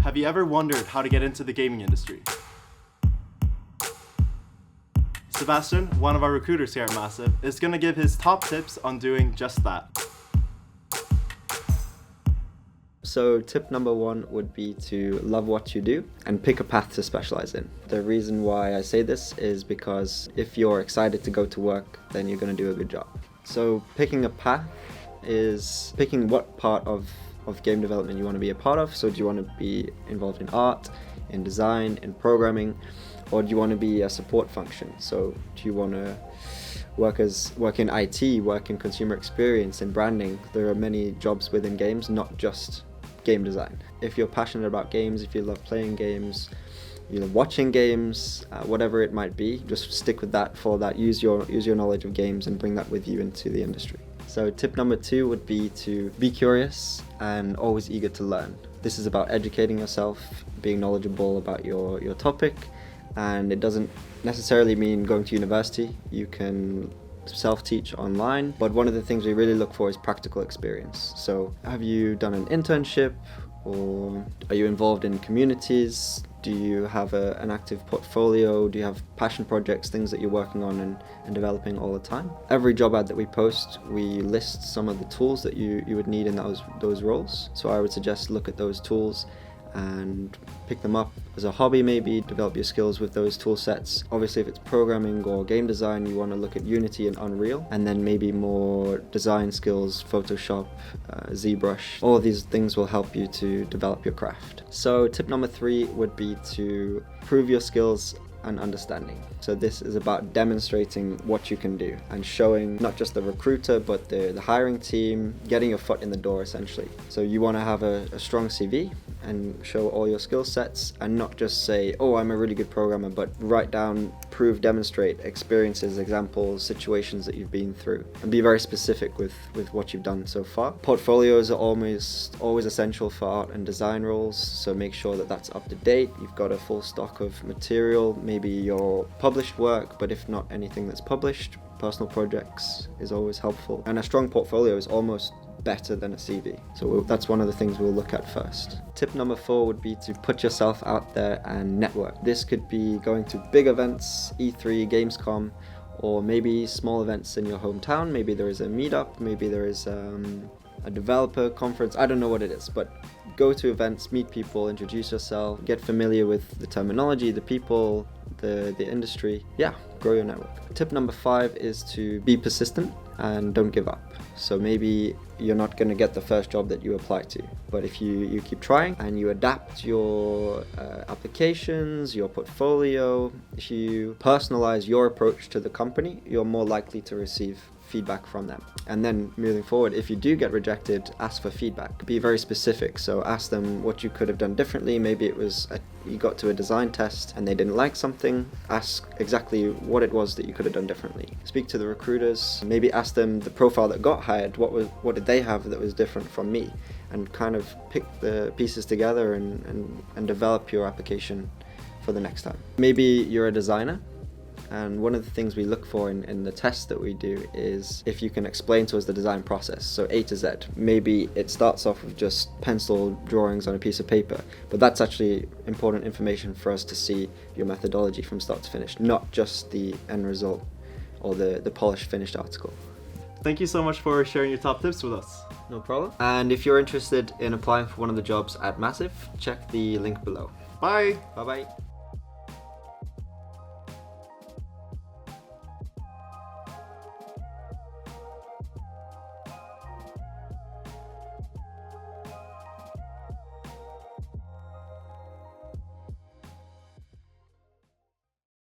Have you ever wondered how to get into the gaming industry? Sebastian, one of our recruiters here at Massive, is going to give his top tips on doing just that. So tip number 1 would be to love what you do and pick a path to specialize in. The reason why I say this is because if you're excited to go to work, then you're going to do a good job. So picking a path is picking what part of game development you want to be a part of. So do you want to be involved in art, in design, in programming, or do you want to be a support function? So do you want to work in IT, work in consumer experience, in branding? There are many jobs within games, not just game design. If you're passionate about games, if you love playing games, you love watching games, whatever it might be, just stick with that, follow that, use your knowledge of games and bring that with you into the industry. So tip number 2 would be to be curious and always eager to learn. This is about educating yourself, being knowledgeable about your topic, and it doesn't necessarily mean going to university. You can self-teach online, but one of the things we really look for is practical experience. So have you done an internship, or are you involved in communities? Do you have an active portfolio? Do you have passion projects, things that you're working on and developing all the time? Every job ad that we post, we list some of the tools that you would need in those roles. So I would suggest look at those tools and pick them up as a hobby, maybe develop your skills with those tool sets. Obviously, if it's programming or game design, you want to look at Unity and Unreal, and then maybe more design skills, Photoshop, ZBrush. All of these things will help you to develop your craft. So tip number 3 would be to prove your skills and understanding. So this is about demonstrating what you can do and showing not just the recruiter but the hiring team, getting your foot in the door essentially. So you want to have a strong CV and show all your skill sets and not just say, oh, I'm a really good programmer, but write down, prove, demonstrate experiences, examples, situations that you've been through, and be very specific with what you've done so far. Portfolios are always essential for art and design roles, so make sure that that's up to date. You've got a full stock of material, maybe your published work, but if not anything that's published, personal projects is always helpful. And a strong portfolio is almost better than a CV. So that's one of the things we'll look at first. Tip number 4 would be to put yourself out there and network. This could be going to big events, E3, Gamescom, or maybe small events in your hometown. Maybe there is a meetup, maybe there is a developer conference, I don't know what it is, but go to events, meet people, introduce yourself, get familiar with the terminology, the people, the industry. Yeah, grow your network. Tip number 5 is to be persistent and don't give up. So maybe you're not going to get the first job that you apply to, but if you keep trying and you adapt your applications, your portfolio, if you personalize your approach to the company, you're more likely to receive feedback from them. And then moving forward, if you do get rejected, ask for feedback. Be very specific. So ask them what you could have done differently. Maybe it was you got to a design test and they didn't like something. Ask exactly what it was that you could have done differently. Speak to the recruiters. Maybe ask them the profile that got hired. What did they have that was different from me? And kind of pick the pieces together and develop your application for the next time. Maybe you're a designer. And one of the things we look for in the tests that we do is if you can explain to us the design process, so A to Z. Maybe it starts off with just pencil drawings on a piece of paper, but that's actually important information for us to see your methodology from start to finish, not just the end result or the polished finished article. Thank you so much for sharing your top tips with us. No problem. And if you're interested in applying for one of the jobs at Massive, check the link below. Bye! Bye-bye.